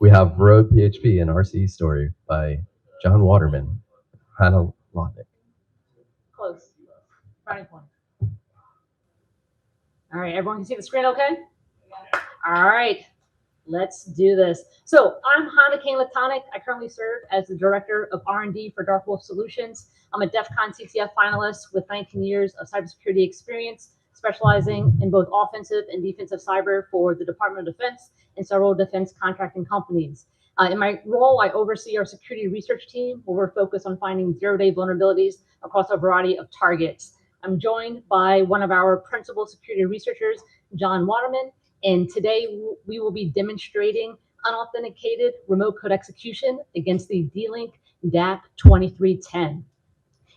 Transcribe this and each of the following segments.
We have Road PHP, an RCE story by Jon Waterman, HAHNA LATONICK. Close. Brownie point. All right, everyone can see the screen okay? Yeah. All right, let's do this. So I'm HAHNA LATONICK. I currently serve as the Director of R&D for Dark Wolf Solutions. I'm a DEF CON CTF finalist with 19 years of cybersecurity experience, specializing in both offensive and defensive cyber for the Department of Defense and several defense contracting companies. In my role, I oversee our security research team, where we're focused on finding zero-day vulnerabilities across a variety of targets. I'm joined by one of our principal security researchers, Jon Waterman, and today we will be demonstrating unauthenticated remote code execution against the D-Link DAP 2310.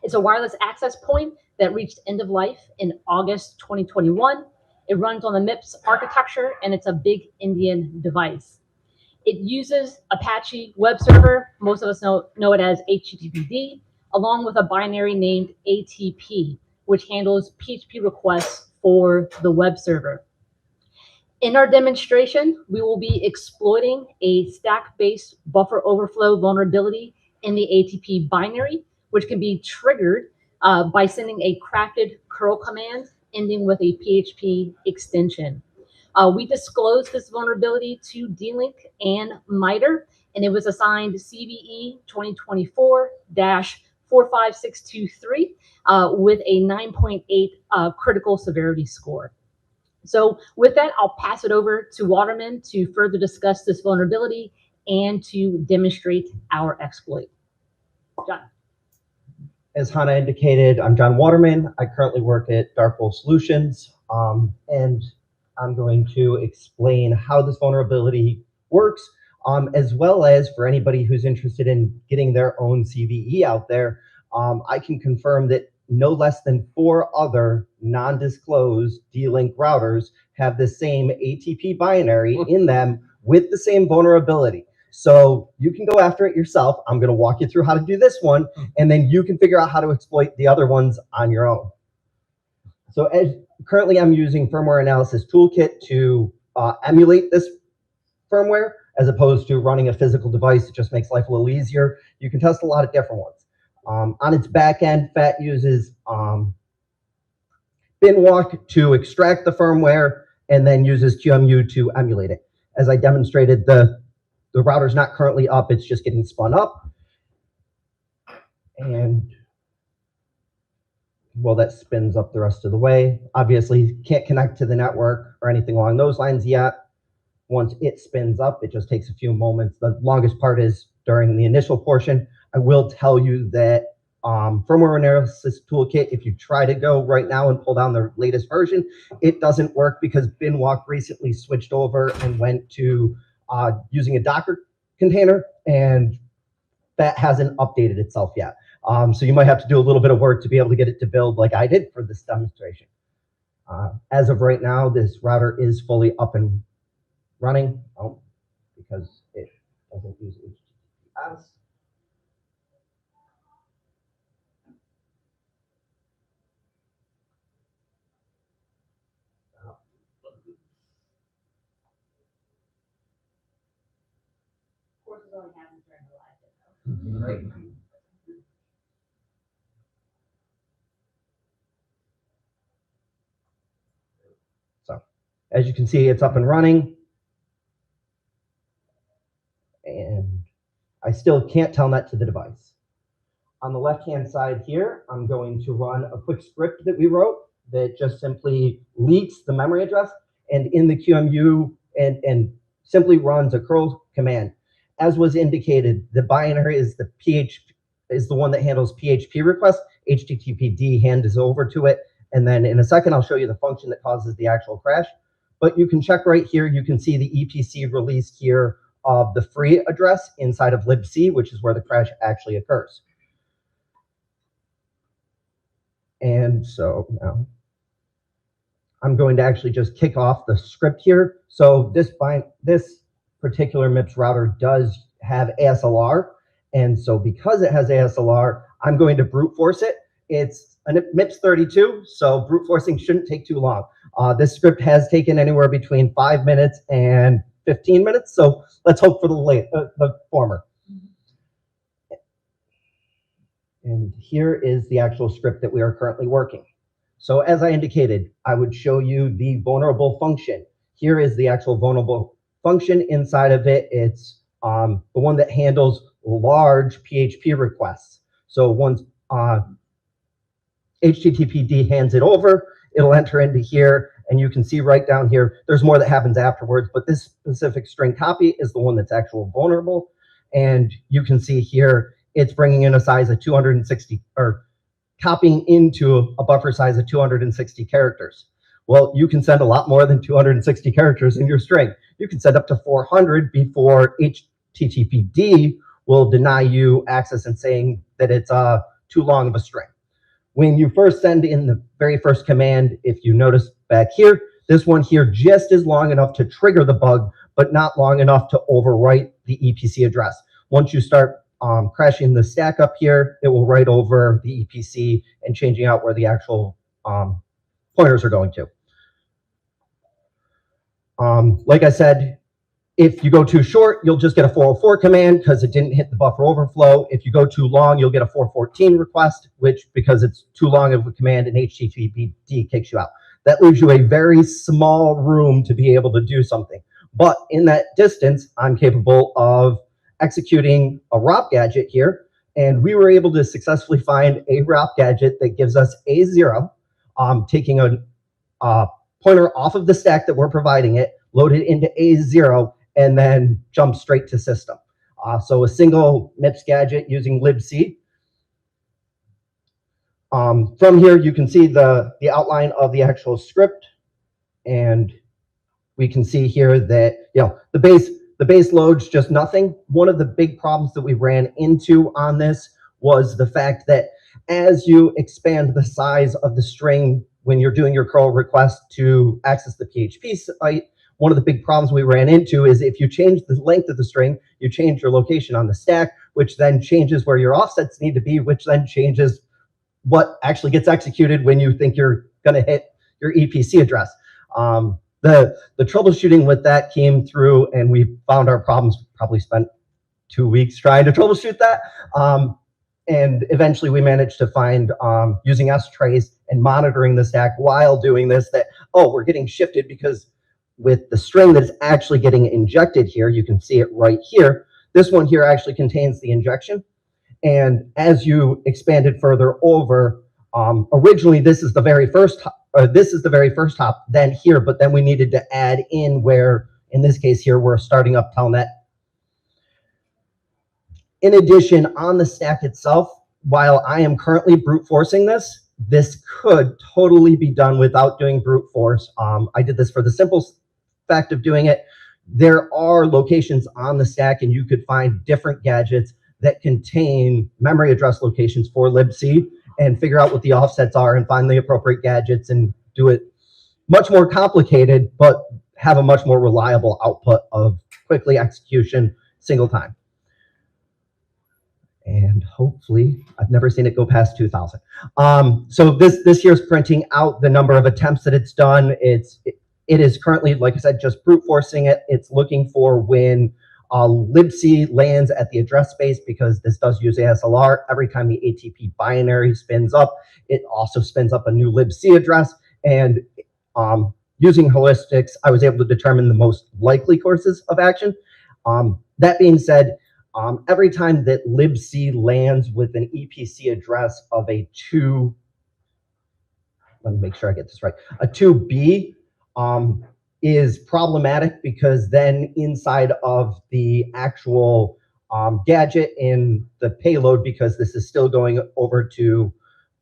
It's a wireless access point that reached end of life in August 2021. It runs on the MIPS architecture, and it's a big Indian device. It uses Apache web server, most of us know it as HTTPD, along with a binary named ATP, which handles PHP requests for the web server. In our demonstration, we will be exploiting a stack-based buffer overflow vulnerability in the ATP binary, which can be triggered by sending a crafted curl command ending with a PHP extension. We disclosed this vulnerability to D-Link and MITRE, and it was assigned CVE 2024-45623 with a 9.8 critical severity score. So with that, I'll pass it over to Waterman to further discuss this vulnerability and to demonstrate our exploit. Jon. As HANA indicated, I'm Jon Waterman. I currently work at Dark Wolf Solutions, and I'm going to explain how this vulnerability works, as well as for anybody who's interested in getting their own CVE out there. I can confirm that no less than 4 other non-disclosed D-Link routers have the same ATP binary in them with the same vulnerability. So you can go after it yourself. I'm going to walk you through how to do this one, and then you can figure out how to exploit the other ones on your own. So currently I'm using Firmware Analysis Toolkit to emulate this firmware, as opposed to running a physical device. It just makes life a little easier. You can test a lot of different ones. On its back end, FAT uses binwalk to extract the firmware and then uses QEMU to emulate it. As I demonstrated, the router's not currently up, it's just getting spun up. And well, that spins up the rest of the way. Obviously, can't connect to the network or anything along those lines yet. Once it spins up, it just takes a few moments. The longest part is during the initial portion. I will tell you that Firmware Analysis Toolkit, if you try to go right now and pull down the latest version, it doesn't work because binwalk recently switched over and went to using a Docker container, and that hasn't updated itself yet. So you might have to do a little bit of work to be able to get it to build like I did for this demonstration. As of right now, this router is fully up and running because it doesn't use HTTPS. Right. So, as you can see, it's up and running. And I still can't telnet to the device. On the left-hand side here, I'm going to run a quick script that we wrote that just simply leaks the memory address and in the QEMU and simply runs a curl command. As was indicated, the binary is the one that handles PHP requests. HTTPD hands over to it. And then in a second, I'll show you the function that causes the actual crash. But you can check right here. You can see the EPC release here of the free address inside of libc, which is where the crash actually occurs. And so now I'm going to actually just kick off the script here. So this particular MIPS router does have ASLR. And so because it has ASLR, I'm going to brute force it. It's a MIPS 32, so brute forcing shouldn't take too long. This script has taken anywhere between 5 minutes and 15 minutes. So let's hope for the former. And here is the actual script that we are currently working. So as I indicated, I would show you the vulnerable function. Here is the actual vulnerable function inside of it. It's the one that handles large PHP requests. So once HTTPD hands it over, it'll enter into here, and you can see right down here, there's more that happens afterwards, but this specific string copy is the one that's actual vulnerable. And you can see here, it's bringing in a size of 260, or copying into a buffer size of 260 characters. Well, you can send a lot more than 260 characters in your string. You can send up to 400 before HTTPD will deny you access and saying that it's too long of a string. When you first send in the very first command, if you notice back here, this one here just is long enough to trigger the bug, but not long enough to overwrite the EPC address. Once you start crashing the stack up here, it will write over the EPC and changing out where the actual pointers are going to. Like I said, if you go too short, you'll just get a 404 command because it didn't hit the buffer overflow. If you go too long, you'll get a 414 request, which because it's too long of a command, and HTTPD kicks you out. That leaves you a very small room to be able to do something. But in that distance, I'm capable of executing a ROP gadget here, and we were able to successfully find a ROP gadget that gives us A0, taking a pointer off of the stack that we're providing it, load it into A0, and then jump straight to system. So a single MIPS gadget using libc. From here, you can see the outline of the actual script, and we can see here that the base load's just nothing. One of the big problems that we ran into on this was the fact that as you expand the size of the string when you're doing your curl request to access the PHP site, one of the big problems we ran into is if you change the length of the string, you change your location on the stack, which then changes where your offsets need to be, which then changes what actually gets executed when you think you're going to hit your EPC address. The troubleshooting with that came through, and we found our problems. Probably spent 2 weeks trying to troubleshoot that. And eventually we managed to find, using strace and monitoring the stack while doing this, that, oh, we're getting shifted because with the string that is actually getting injected here, you can see it right here. This one here actually contains the injection. And as you expanded further over, originally this is the very first hop, then here, but then we needed to add in where, in this case here, we're starting up telnet. In addition, on the stack itself, while I am currently brute forcing this, this could totally be done without doing brute force. I did this for the simple fact of doing it. There are locations on the stack, and you could find different gadgets that contain memory address locations for libc, and figure out what the offsets are and find the appropriate gadgets and do it much more complicated, but have a much more reliable output of quickly execution, single time. And hopefully, I've never seen it go past 2,000. So this here's printing out the number of attempts that it's done. It is currently, like I said, just brute forcing it. It's looking for when libc lands at the address space, because this does use ASLR. Every time the ATP binary spins up, it also spins up a new libc address. And using heuristics, I was able to determine the most likely courses of action. That being said, every time that libc lands with an EPC address of a 2, let me make sure I get this right, a 2B, is problematic, because then inside of the actual gadget in the payload, because this is still going over to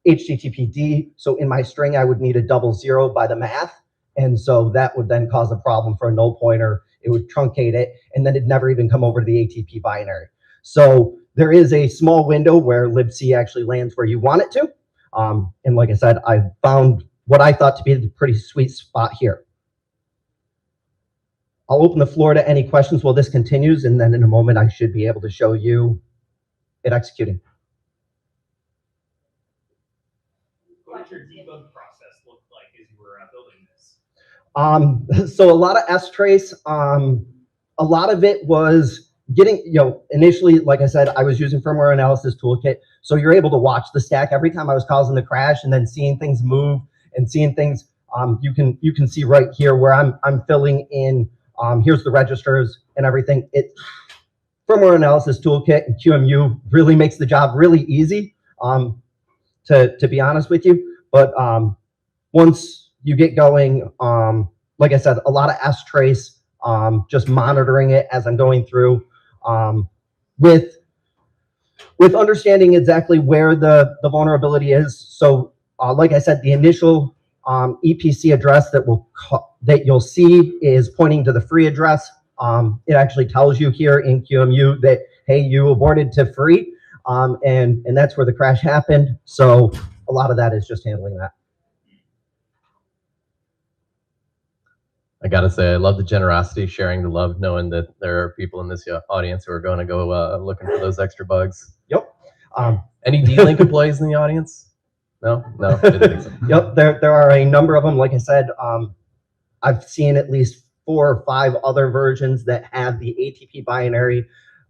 HTTPD, so in my string I would need a 00 by the math, and so that would then cause a problem for a null pointer. It would truncate it, and then it'd never even come over to the ATP binary. So there is a small window where libc actually lands where you want it to, and like I said, I found what I thought to be the pretty sweet spot here. I'll open the floor to any questions while this continues, and then in a moment I should be able to show you it executing. What did your debug process look like as you were building this? So a lot of strace. a lot of it was getting, initially, like I said, I was using firmware analysis toolkit. So you're able to watch the stack every time I was causing the crash and then seeing things move and seeing things. You can see right here where I'm filling in. Here's the registers and everything. Firmware analysis toolkit and QMU really makes the job really easy. To be honest with you, but once you get going, like I said, a lot of S-trace, just monitoring it as I'm going through, with understanding exactly where the vulnerability is. So, like I said, the initial EPC address that you'll see is pointing to the free address. It actually tells you here in QMU that, hey, you aborted to free, and that's where the crash happened. So a lot of that is just handling that. I gotta say, I love the generosity, sharing the love, knowing that there are people in this audience who are going to go looking for those extra bugs. Yep. Any D-Link employees in the audience? No, didn't think so. Yep. There are a number of them. Like I said, I've seen at least 4 or 5 other versions that have the ATP binary,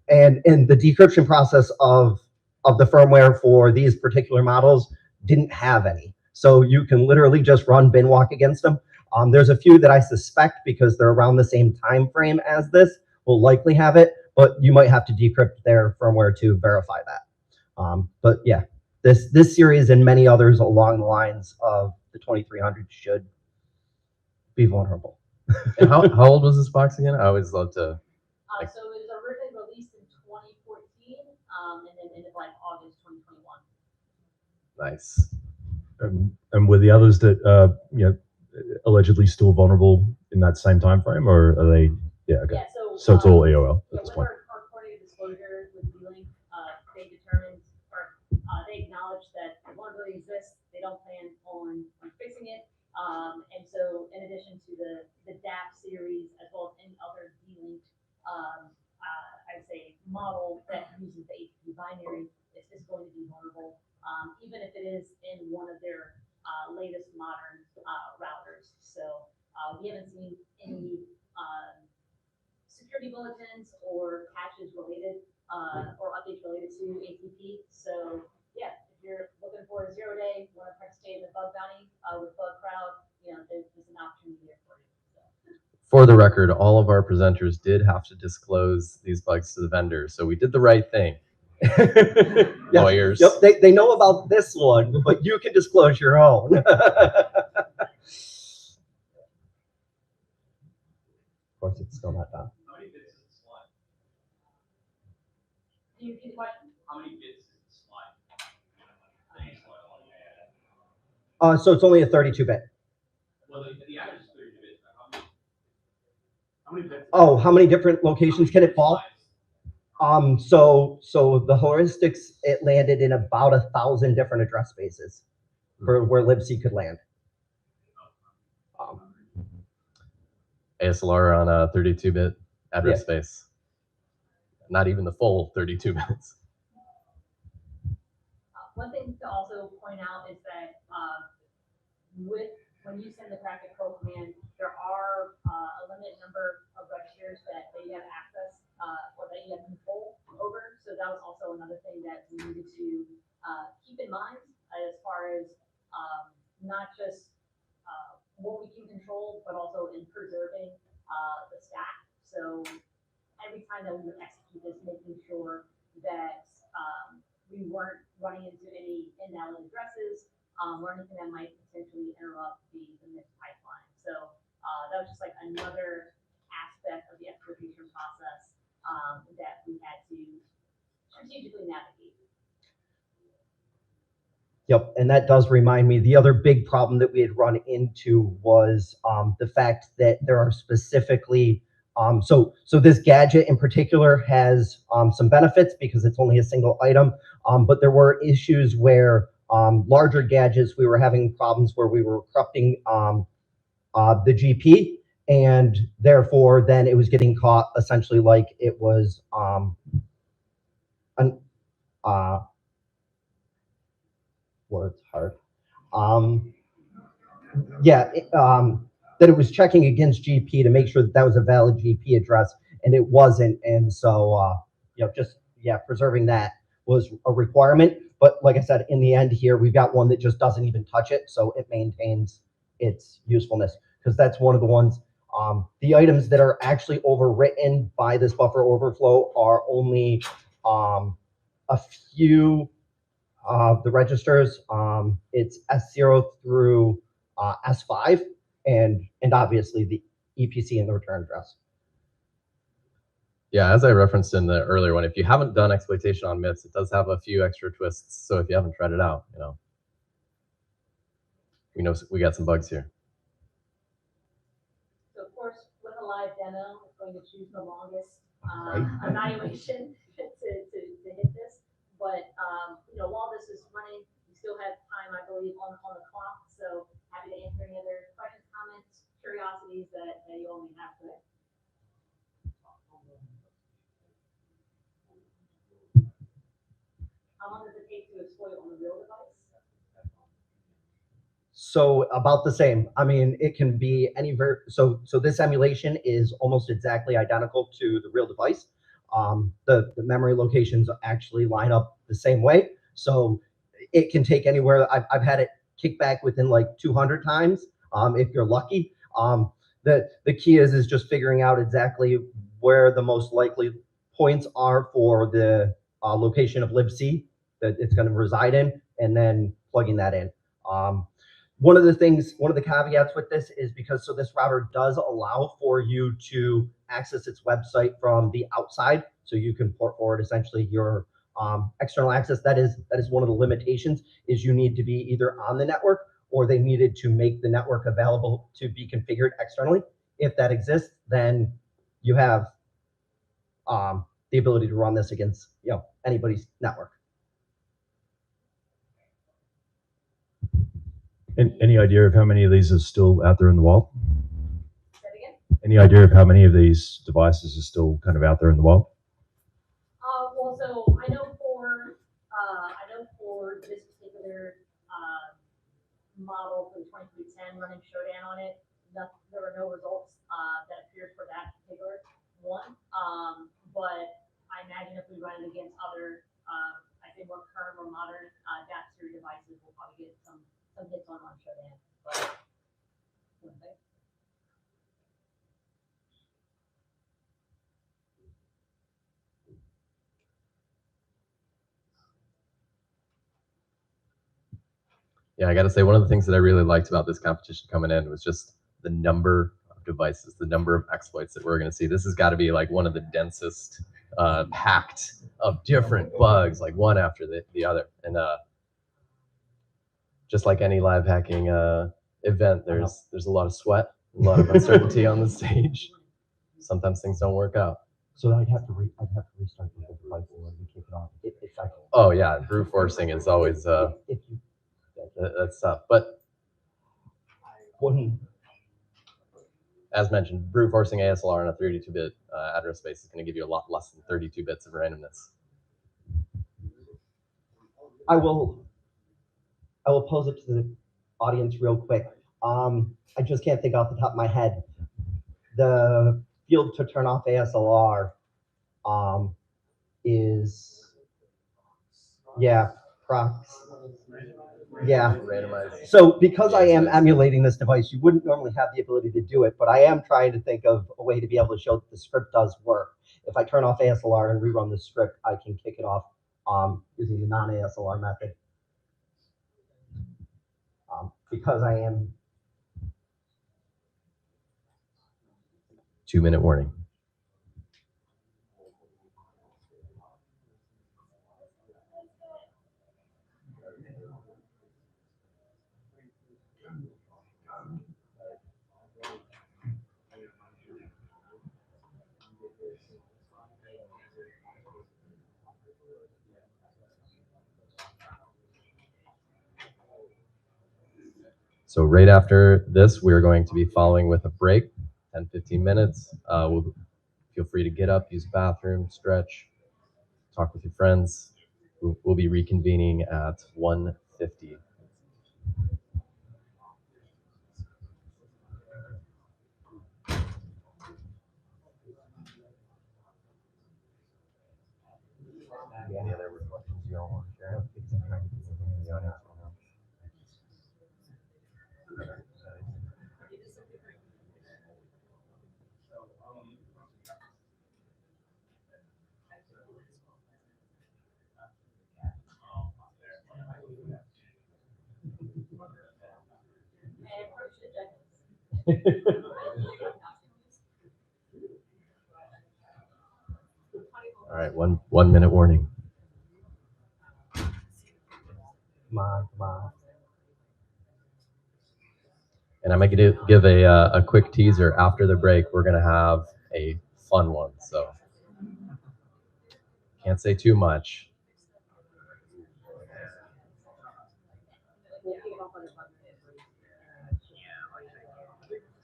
and the decryption process of the firmware for these particular models didn't have any. So you can literally just run bin walk against them. There's a few that I suspect, because they're around the same time frame as this, will likely have it, but you might have to decrypt their firmware to verify that. But yeah, this series and many others along the lines of the 2300 should be vulnerable. And how old was this box again? I always love to. So it was originally released in 2014, and then ended like August 2021. Nice. And were the others that allegedly still vulnerable in that same time frame, or are they? Yeah, okay. Yeah, So it's all AOL at this with point. our party of disclosure with D-Link, they determined, or they acknowledged that the vulnerability exists. They don't plan on fixing it. And so, in addition to the DAP series, as well as any other D-Link, I'd say model that uses the ATP binary, is going to be vulnerable, even if it is in one of their latest modern routers. So we haven't seen any security bulletins or patches related or updates related to ATP. So yeah, if you're looking for a 0-day, want to participate in the bug bounty with Bug Crowd, there's an opportunity there for you. So. For the record, all of our presenters did have to disclose these bugs to the vendor, so we did the right thing. Yeah. Lawyers. Yep, they know about this one, but you can disclose your own. Of course, it's still not done. How many bits is the slide? Can you repeat the question? How many bits is the slide? So it's only a 32-bit. Well, the average is 32 bits. How many bits? Oh, how many different locations can it fall? So the heuristics, it landed in about 1,000 different address spaces for where libc could land. ASLR on a 32-bit address Yeah. space. Not even the full 32 bits. One thing to also point out is that when you send the packet code command, there are a limited number of registers that you have access or that you have control over. So that was also another thing that we needed to keep in mind as far as not just what we can control, but also in preserving the stack. So every time that we would execute this, making sure that we weren't running into any invalid addresses or anything that might potentially interrupt the mixed pipeline. So that was just like another aspect of the exportation process that we had to strategically navigate. Yep, and that does remind me, the other big problem that we had run into was the fact that there are specifically, so this gadget in particular has some benefits because it's only a single item, but there were issues where larger gadgets, we were having problems where we were corrupting the GP, and therefore then it was getting caught essentially like it was words hard. That it was checking against GP to make sure that that was a valid GP address, and it wasn't. And so, just, preserving that was a requirement. But like I said, in the end here, we've got one that just doesn't even touch it. So it maintains its usefulness, because that's one of the ones, the items that are actually overwritten by this buffer overflow are only a few of the registers. It's S0 through S5, and obviously the EPC and the return address. Yeah, as I referenced in the earlier one, if you haven't done exploitation on myths, it does have a few extra twists. So if you haven't tried it out, we got some bugs here. So of course, with a live demo, it's going to choose the longest Right. evaluation to hit this. But while this is running, you still have time, I believe, on the clock. So happy to answer any other questions, comments, curiosities that you all may have today. How long does it take to exploit on the real device? So about the same. I mean, it can be any so this emulation is almost exactly identical to the real device. The memory locations actually line up the same way. So it can take anywhere. I've had it kick back within like 200 times, if you're lucky. The key is just figuring out exactly where the most likely points are for the location of libc that it's going to reside in, and then plugging that in. One of the caveats with this is because this router does allow for you to access its website from the outside, so you can port forward essentially your external access. That is one of the limitations, is you need to be either on the network, or they needed to make the network available to be configured externally. If that exists, then you have the ability to run this against anybody's network. And any idea of how many of these are still out there in the wild? Say that again? Any idea of how many of these devices are still kind of out there in the wild? Well, so I know for this particular model for the 2310 running Showdown on it, there were no results that appeared for that particular one. But I imagine if we run it against other, I think more current or modern DAP series devices, we'll probably get some hits on Showdown. But, Yeah, I got to say, one of the things that I really liked about this competition coming in was just the number of devices, the number of exploits that we're going to see. This has got to be like one of the densest, packed of different bugs, like one after the other. And just like any live hacking event, there's a lot of sweat, a lot of uncertainty on the stage. Sometimes things don't work out. So I'd have to restart the device and kick it off. If I can. Oh yeah, brute forcing is always If you that's tough. But wouldn't. as mentioned, brute forcing ASLR on a 32-bit address space is going to give you a lot less than 32 bits of randomness. I will pose it to the audience real quick. I just can't think off the top of my head. The field to turn off ASLR is, prox. Yeah. Randomized. So because I am emulating this device, you wouldn't normally have the ability to do it, but I am trying to think of a way to be able to show that the script does work. If I turn off ASLR and rerun the script, I can kick it off using the non-ASLR method. Because I am. 2-minute warning. So right after this, we're going to be following with a break, 10-15 minutes. We'll feel free to get up, use the bathroom, stretch, talk with your friends. We'll be reconvening at 1:50. Any other reflections you all want to share? All right, 1 minute warning. Come on, come on. And I'm going to give a quick teaser. After the break, we're going to have a fun one. So can't say too much.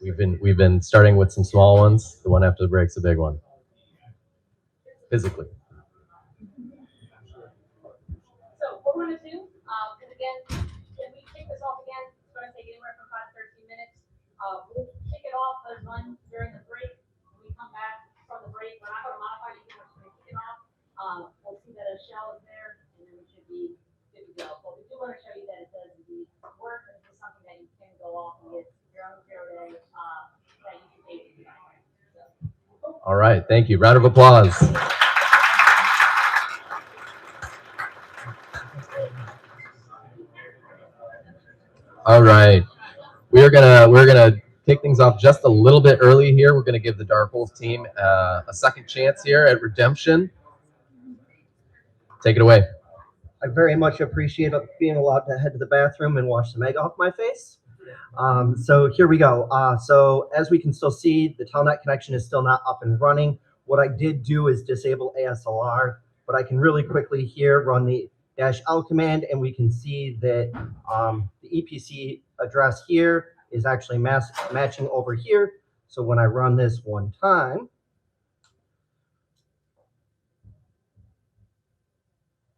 We've been starting with some small ones. The one after the break's a big one. Physically. So what we're gonna do, because again, if we kick this off again, it's gonna take anywhere from 5 to 13 minutes. We'll kick it off, let's run during the break. When we come back from the break, we're not gonna modify anything, we're just gonna kick it off. We'll see that a shell is there, and then we should be good to go. But we do wanna show you that it does indeed work, and this is something that you can go off and get your own 0 day, that you can take. So. All right, thank you. Round of applause. All right, we're gonna kick things off just a little bit early here. We're gonna give the Dark Wolf team a second chance here at redemption. Take it away. I very much appreciate being allowed to head to the bathroom and wash some egg off my face. So here we go. So as we can still see, the telnet connection is still not up and running. What I did do is disable ASLR, but I can really quickly here run the -L command, and we can see that the EPC address here is actually matching over here. So when I run this one time,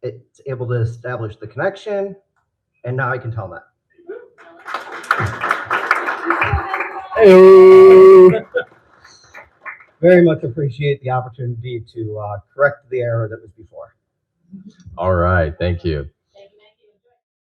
it's able to establish the connection, and now I can tell that. Very much appreciate the opportunity to correct the error that was before. All right, thank you.